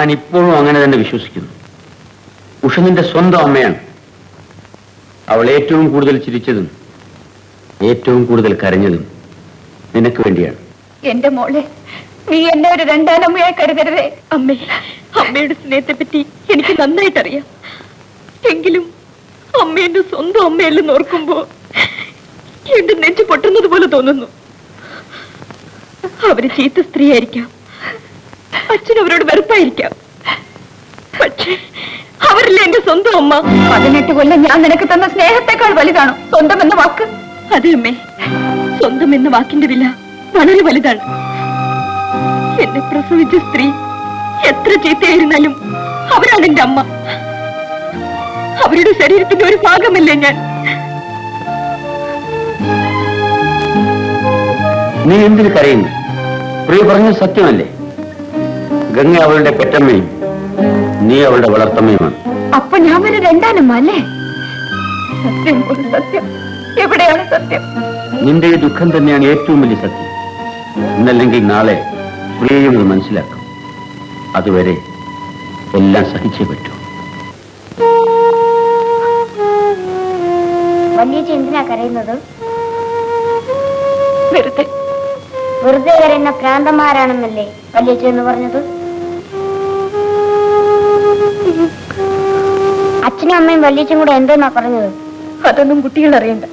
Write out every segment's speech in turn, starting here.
ഞാൻ ഇപ്പോഴും അങ്ങനെ തന്നെ വിശ്വസിക്കുന്നു. ഉഷ നിന്റെ സ്വന്തം അമ്മയാണ്. അവൾ ഏറ്റവും കൂടുതൽ ചിരിച്ചതും ഏറ്റവും കൂടുതൽ കരഞ്ഞതും നിനക്ക് വേണ്ടിയാണ്. എന്റെ മോളെ, നീ എന്നെ ഒരു രണ്ടാനമ്മയായി കരുതരുതേ. അമ്മയുടെ സ്നേഹത്തെ പറ്റി എനിക്ക് നന്നായിട്ടറിയാം. എങ്കിലും അമ്മ എന്റെ സ്വന്തം അമ്മയല്ലെന്ന് ഓർക്കുമ്പോ എന്റെ നെഞ്ചു പൊട്ടുന്നത് പോലെ തോന്നുന്നു. അവര് ചീത്ത സ്ത്രീയായിരിക്കാം, അച്ഛൻ അവരോട് വെറുപ്പായിരിക്കാം, പക്ഷേ അവരില്ല എന്റെ സ്വന്തം അമ്മ. 18 കൊല്ലം ഞാൻ നിനക്ക് തന്ന സ്നേഹത്തെക്കാൾ വലുതാണോ സ്വന്തം എന്ന വാക്ക്? അതെ അമ്മേ, സ്വന്തം എന്ന വാക്കിന്റെ വില വളരെ വലുതാണ്. എന്നെ പ്രസവിച്ച സ്ത്രീ എത്ര ചീത്തയായിരുന്നാലും അവരാണ് എന്റെ അമ്മ. അവരുടെ ശരീരത്തിന്റെ ഒരു ഭാഗമല്ലേ ഞാൻ. നീ എന്തിനു കരയുന്നു? പ്രിയ പറഞ്ഞത് സത്യമല്ലേ? ഗംഗ അവളുടെ പെറ്റമ്മയും നീ അവളുടെ വളർത്തമ്മയുമാണ്. അപ്പൊ ഞാൻ ഒരു രണ്ടാനമ്മ അല്ലേ? സത്യം, ഒരു സത്യം. എവിടെയാണ് സത്യം? നിന്റെ ഈ ദുഃഖം തന്നെയാണ് ഏറ്റവും വലിയ സത്യം. ഇന്നല്ലെങ്കിൽ നാളെ പ്രിയയും ഇത് മനസ്സിലാക്കും. അതുവരെ എല്ലാം സഹിച്ചേ പറ്റൂ. വല്യേച്ചി എന്തിനാ കരയുന്നത്? വെറുതെ കരയുന്ന ഭ്രാന്തന്മാരാണെന്നല്ലേ വല്യേച്ചി എന്ന് പറഞ്ഞത്? അച്ഛനും അമ്മയും വല്യേച്ചും കൂടെ എന്തോന്നാ പറഞ്ഞത്? അതൊന്നും കുട്ടികൾ അറിയണ്ട.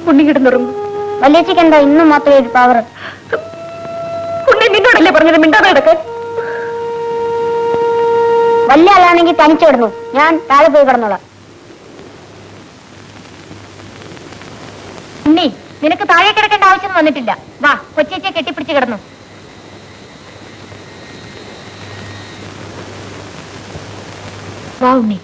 ഉണ്ണി കിടന്നുറങ്ങും. വല്യേച്ചിക്ക് എന്താ ഇന്നും മാത്രമേ ഒരു പവർ? ഉണ്ണി നിന്നോടല്ലേ പറഞ്ഞത് മിണ്ടാതെ കിടക്കാൻ? വലിയ ആളാണെങ്കിൽ തനിച്ചു കിടന്നു, ഞാൻ താഴെ പോയി കിടന്നോളാം. ഉണ്ണി, നിനക്ക് താഴെ കിടക്കേണ്ട ആവശ്യം വന്നിട്ടില്ല. വാ, കൊച്ചേച്ചിയെ കെട്ടിപ്പിടിച്ച് കിടന്നു. വാ ഉണ്ണി.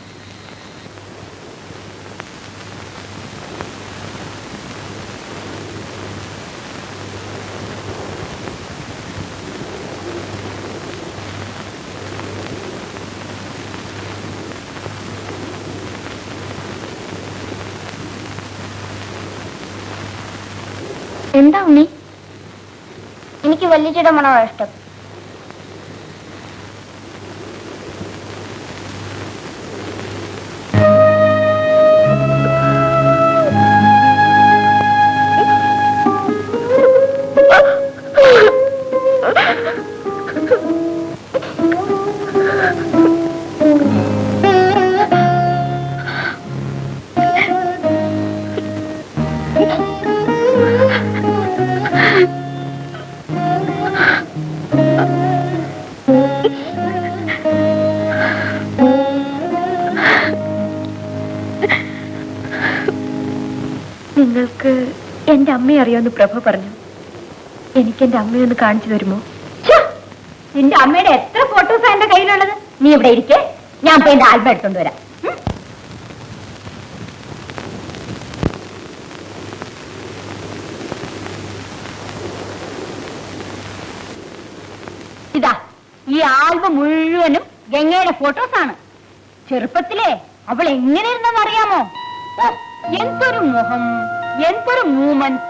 എന്താ ഉണ്ണി? എനിക്ക് വല്യേച്ചിയുടെ മണമാണ് ഇഷ്ടം. നിങ്ങൾക്ക് എന്റെ അമ്മയെ അറിയാമെന്ന് പ്രഭ പറഞ്ഞു. എനിക്ക് എന്റെ അമ്മയൊന്ന് കാണിച്ചു തരുമോ? നിന്റെ അമ്മയുടെ എത്ര ഫോട്ടോസാ എന്റെ കയ്യിലുള്ളത്? നീ ഇവിടെ ഇരിക്കേ, ഞാൻ ഇപ്പൊ എന്റെ ആൽബം എടുത്തോണ്ട് വരാം. ഇതാ, ഈ ആൽബം മുഴുവനും ഗംഗയുടെ ഫോട്ടോസാണ്. ചെറുപ്പത്തിലെ അവൾ എങ്ങനെ ഇരുന്നെന്ന് അറിയാമോ? എന്തൊരു മുഖം, എന്തൊരു മൂവ്മെന്റ്.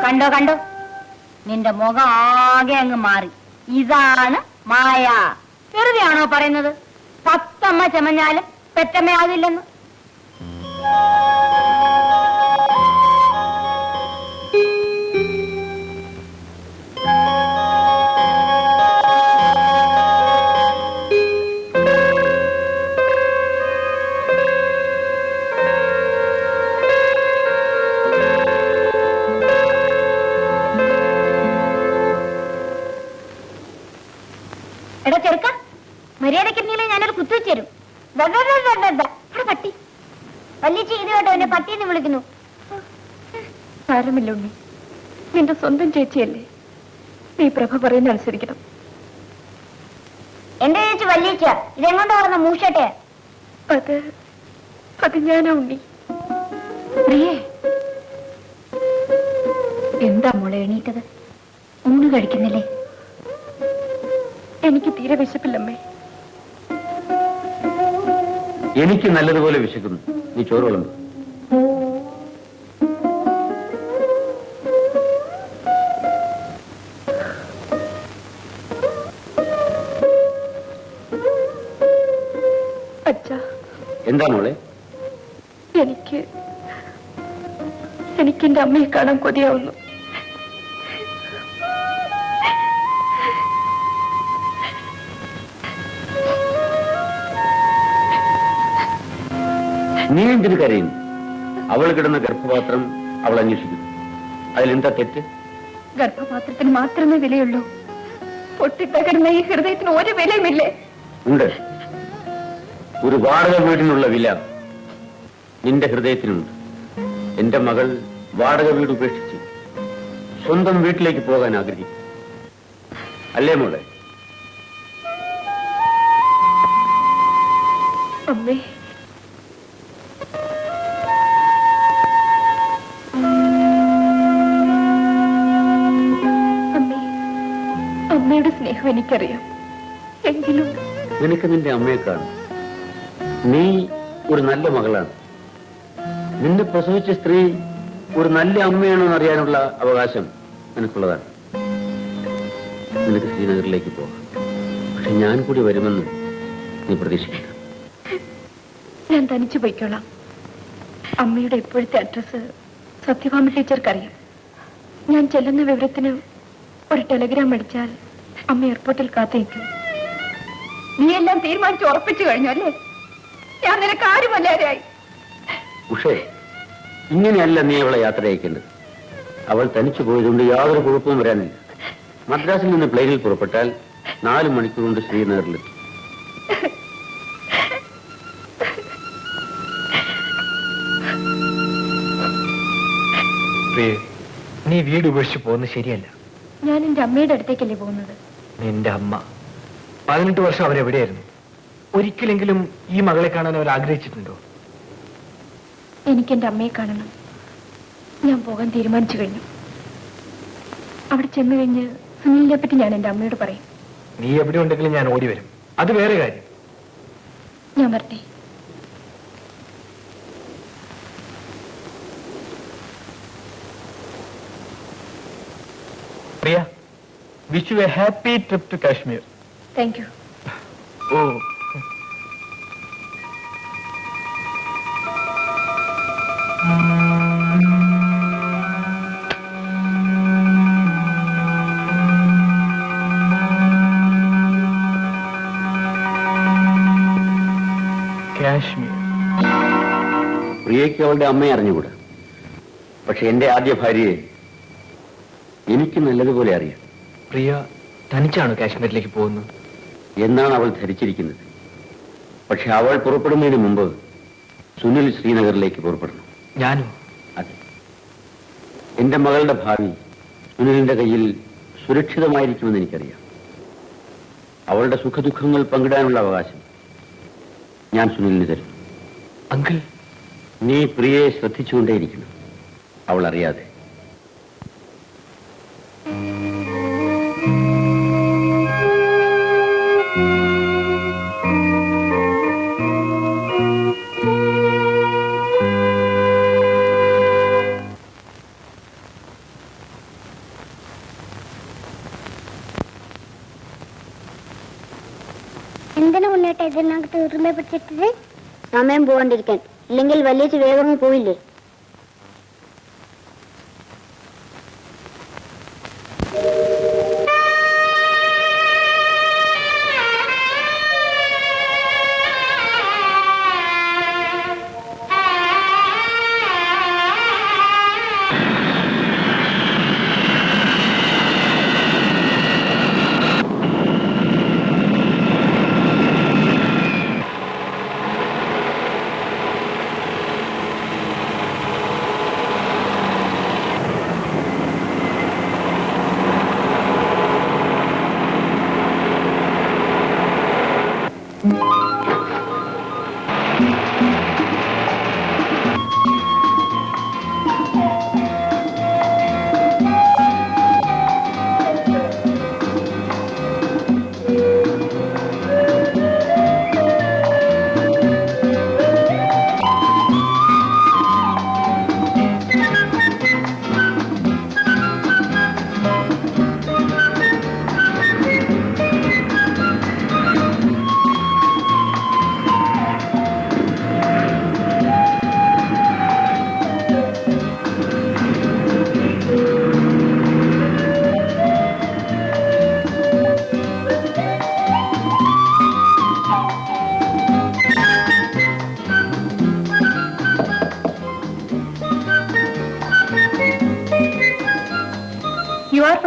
കണ്ടോ കണ്ടോ, നിന്റെ മുഖം ആകെ അങ്ങ് മാറി. ഇതാണ് മായ. വെറുതെയാണോ പറയുന്നത്? 10 അമ്മ ചമഞ്ഞാലും പെറ്റമ്മയാകില്ലെന്ന്. എടാ ചെറുക്ക, മര്യാദക്കെന്നീലേ ഞാനൊരു കുത്തുവെച്ച് തരും. പട്ടി വല്യേച്ചി ഇത് കേട്ടോ എന്നെ പട്ടിയെന്ന് വിളിക്കുന്നു. സാരമില്ല ഉണ്ണി, നിന്റെ സ്വന്തം ചേച്ചിയല്ലേ. നീ പ്രഭ പറയുന്ന അനുസരിക്കണം. എന്റെ ചേച്ചി വല്യേച്ച, ഇതെങ്ങോട്ട് പറഞ്ഞ മൂഷട്ടെ? അത് ഞാനാ ഉണ്ണി. പ്രിയേ, എന്താ മോളെ എണീറ്റത്? ഊണ് കഴിക്കുന്നില്ലേ? എനിക്ക് തീരെ വിശപ്പില്ലമ്മേ. എനിക്ക് നല്ലതുപോലെ വിശക്കുന്നു. നീ ചോറ് വിളമ്പ്. അച്ഛാ, എന്താ മോളെ? എനിക്ക് എന്റെ അമ്മയെ കാണാൻ കൊതിയാവുന്നു. നീ എന്തിനു കരയുന്നു? അവൾ കിടന്ന ഗർഭപാത്രം അവൾ അന്വേഷിക്കുന്നു. അതിലെന്താ തെറ്റ്? ഗർഭപാത്രത്തിന് മാത്രമേ വിലയുള്ളൂ. പൊട്ടിത്തകരുന്ന ഈ ഹൃദയത്തിന് ഒരു വിലയുമില്ലേ? ഉണ്ട്. ഒരു വാടക വീടിനുള്ള വില നിന്റെ ഹൃദയത്തിനുണ്ട്. എന്റെ മകൾ വാടക വീട് ഉപേക്ഷിച്ച് സ്വന്തം വീട്ടിലേക്ക് പോകാൻ ആഗ്രഹിക്കും. അല്ലേ മോളെ? അമ്മേ, അമ്മയുടെ സ്നേഹം എനിക്കറിയാം. എങ്കിലും നിനക്ക് നിന്റെ അമ്മയെ കാണും. നീ ഒരു നല്ല മകളാണ്. നിന്നെ പ്രസവിച്ച സ്ത്രീ ഒരു നല്ല അമ്മയാണോ എന്നറിയാനുള്ള അവകാശം നിനക്കുള്ളതാണ്. നിനക്ക് ശ്രീനഗറിലേക്ക് പോകാം. പക്ഷെ ഞാൻ കൂടി വരുമെന്ന് നീ പ്രതീക്ഷിക്കണം. ഞാൻ തനിച്ചു പോയിക്കോളാം. അമ്മയുടെ ഇപ്പോഴത്തെ അഡ്രസ് സത്യഭാമ ടീച്ചർക്കറിയാം. ഞാൻ ചെല്ലുന്ന വിവരത്തിന് ഒരു ടെലിഗ്രാം അടിച്ചാൽ അമ്മ എയർപോർട്ടിൽ കാത്തിരിക്കും. നീ എല്ലാം തീരുമാനിച്ച് ഉറപ്പിച്ചു കഴിഞ്ഞു അല്ലേ? ഞാൻ നിനക്ക് ആരുമല്ലാതെയായി. ഉഷേ, ഇങ്ങനെയല്ല നീ അവളെ യാത്ര അയക്കേണ്ടത്. അവൾ തനിച്ചു പോയതുകൊണ്ട് യാതൊരു കുഴപ്പവും വരാനില്ല. മദ്രാസിൽ നിന്ന് പ്ലെയിനിൽ പുറപ്പെട്ടാൽ 4 മണിക്കൂർ കൊണ്ട് ശ്രീനഗറിലെത്തും. നീ വീട് ഉപേക്ഷിച്ച് പോകുന്നത് ശരിയല്ല. ഞാൻ എന്റെ അമ്മയുടെ അടുത്തേക്കല്ലേ പോകുന്നത്? നിന്റെ അമ്മ 18 വർഷം അവരെവിടെയായിരുന്നു? ഒരിക്കലെങ്കിലും ഈ മകളെ കാണാൻ അവർ ആഗ്രഹിച്ചിട്ടുണ്ടോ? എനിക്ക് എന്റെ അമ്മയെ കാണണം. ഞാൻ പോകാൻ തീരുമാനിച്ചു കഴിഞ്ഞു. അവിടെ ചെന്നു കഴിഞ്ഞ് സുനിലിനെ പറ്റി ഞാൻ എന്റെ അമ്മയോട് പറയും. നീ എവിടെ ഉണ്ടെങ്കിലും ഞാൻ ഓടി വരും. അത് വേറെ കാര്യം. ഞാൻ വരട്ടെ. Priya, wish you a happy trip to Kashmir. Thank you. Oh, Kashmir. പ്രിയയ്ക്ക് അവളുടെ അമ്മയെ അറിഞ്ഞുകൂടാ. പക്ഷെ എന്റെ ആദ്യ ഭാര്യയെ എനിക്ക് നല്ലതുപോലെ അറിയാം. പ്രിയ തനിച്ചാണ് കാശ്മീരിലേക്ക് പോകുന്നത് എന്നാണ് അവൾ ധരിച്ചിരിക്കുന്നത്. പക്ഷെ അവൾ പുറപ്പെടുന്നതിന് മുമ്പ് സുനിൽ ശ്രീനഗറിലേക്ക് പുറപ്പെടണം. ഞാനും. അതെ, എന്റെ മകളുടെ ഭാവി സുനിലിന്റെ കയ്യിൽ സുരക്ഷിതമായിരിക്കുമെന്ന് എനിക്കറിയാം. അവളുടെ സുഖദുഃഖങ്ങൾ പങ്കിടാനുള്ള അവകാശം ഞാൻ സുനിലിന് തരുന്നു. അങ്കിൾ, നീ പ്രിയയെ ശ്രദ്ധിച്ചുകൊണ്ടേയിരിക്കണം, അവൾ അറിയാതെ. എന്തിനു മുന്നേറ്റ ഇതിനകത്ത് ഉറുമ പിടിച്ചിട്ടത്? സമയം പോകാണ്ടിരിക്കാൻ. ഇല്ലെങ്കിൽ വലിയ വേഗം പോയില്ലേ?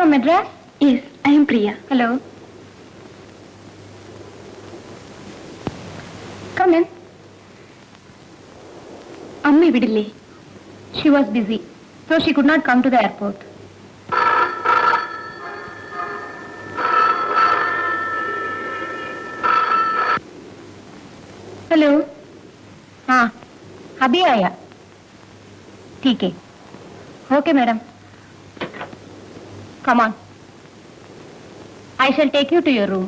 from Madras? Yes, I am Priya. Hello. Come in. Amma vidille. She was busy, so she could not come to the airport. Hello. हाँ, अभी आया. ठीक है. Okay madam. Come on. I shall take you to your room.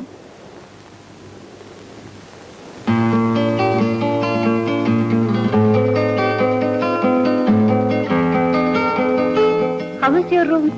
How is your room?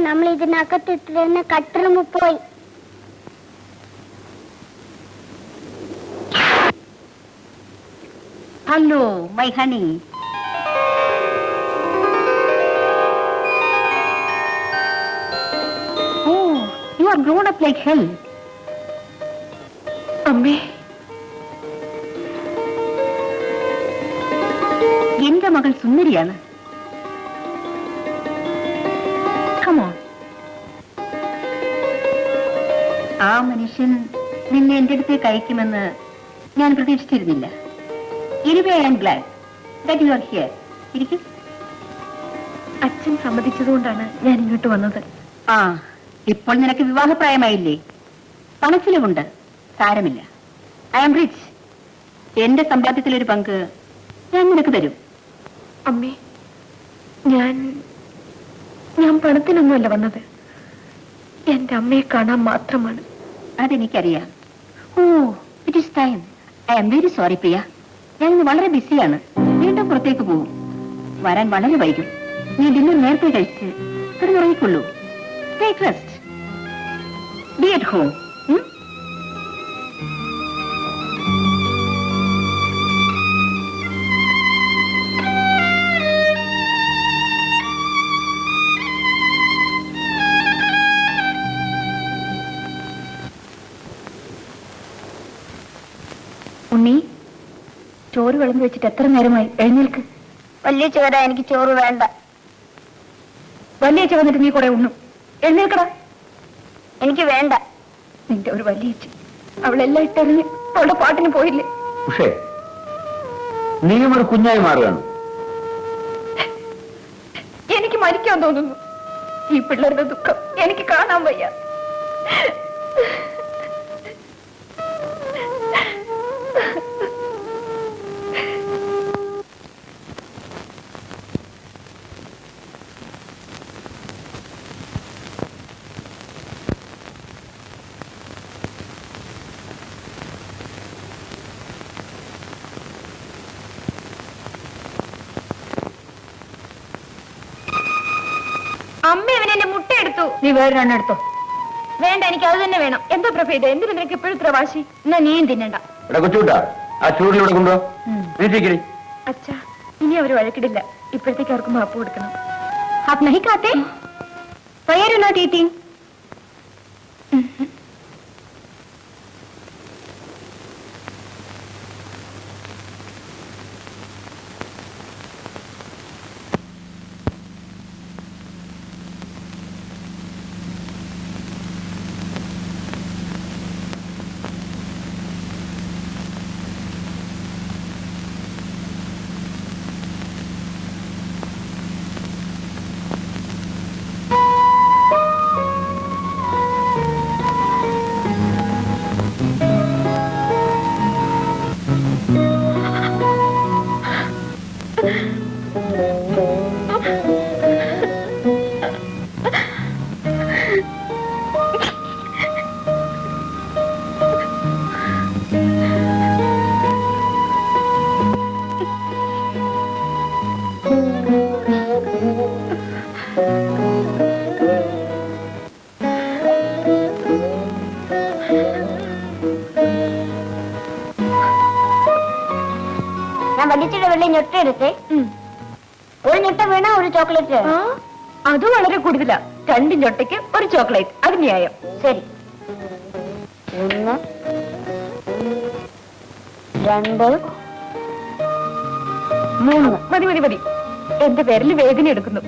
നമ്മൾ ഇതിനകത്ത് ഇട്ടിരുന്ന കട്ടറുമ്പ് പോയി. Hello, my honey. Oh, you are grown up like hell. അമ്മേ, എന്റെ മകൾ സുന്ദരിയാണ്. Come on. ആ മനുഷ്യൻ നിന്നെ എന്റെ അടുത്തേക്ക് അയക്കുമെന്ന് ഞാൻ പ്രതീക്ഷിച്ചിരുന്നില്ല. Anyway, I am glad that you are here. ഇരിക്കും. അച്ഛൻ സമ്മതിച്ചതുകൊണ്ടാണ് ഞാൻ ഇങ്ങോട്ട് വന്നത്. ആ, ഇപ്പോൾ നിനക്ക് വിവാഹപ്രായമായില്ലേ? പണച്ചിലവുണ്ട്, സാരമില്ല. I am rich. എന്റെ സമ്പാദ്യത്തിലൊരു പങ്ക് ഞാൻ നിനക്ക് തരും. അമ്മേ, ഞാൻ പണത്തിനൊന്നുമല്ല വന്നത്. എന്റെ അമ്മയെ കാണാൻ മാത്രമാണ്. അതെനിക്കറിയാം. Oh, it is time. I am very sorry Priya. ഞാൻ ഇന്ന് വളരെ ബിസിയാണ്. വീണ്ടും പുറത്തേക്ക് പോകും. വരാൻ വളരെ വൈകും. നീ ഡിന്നർ നേരത്തെ കഴിച്ച് കിടന്നുറങ്ങിക്കൊള്ളൂ. Take rest. Be at home. Unni, ചോറ് വിളമ്പി വെച്ചിട്ട് എത്ര നേരമായി? എഴുന്നേൽക്ക്. വലിയ ചോര, എനിക്ക് ചോറ് വേണ്ട. വലിയച്ഛ വന്നിട്ട് നീ കുറെ ഉണ്ണും. എഴുന്നേൽക്കടാ. എനിക്ക് വേണ്ട. നിന്റെ ഒരു വലിയച്ഛ, അവളെല്ലാം ഇട്ടെറിഞ്ഞ് അവളുടെ പാട്ടിന് പോയില്ലേ? പക്ഷേ നീയും ഒരു കുഞ്ഞായി മാറുകയാണ്. എനിക്ക് മരിക്കാൻ തോന്നുന്നു. ഈ പിള്ളേരുടെ ദുഃഖം എനിക്ക് കാണാൻ വയ്യ. അമ്മ ഇവനെന്റെ മുട്ട എടുത്തു. നീ വേറൊരെണ്ണം എടുത്തോ. വേണ്ട, എനിക്ക് അത് തന്നെ വേണം. എന്താ പ്രഭേദ, എന്തിനു നിനക്ക് എപ്പോഴും ഇത്ര വാശി? എന്നാ നീയും തിന്നണ്ട. കൊച്ചുകൂട്ടാ, ആ ചൂടിലൂടെ കൊണ്ടോ. അച്ഛാ, ഇനി അവര് വഴക്കിടില്ല. ഇപ്പോഴത്തേക്ക് അവർക്ക് മാപ്പ് കൊടുക്കണം. आप नहीं खाते? Why are you not eating? വല്യച്ചിയുടെ വെള്ളി ഞൊട്ട എടുത്തേ. ഒരു ഞൊട്ട വീണ ഒരു ചോക്ലേറ്റ്. അത് വളരെ കൂടുതലാ. 2 ഞൊട്ടയ്ക്ക് ഒരു ചോക്ലേറ്റ്, അത് ന്യായം. ശരി. 1 2 3. മതി മതി മതി. എന്റെ പേരിൽ വേദന എടുക്കുന്നു.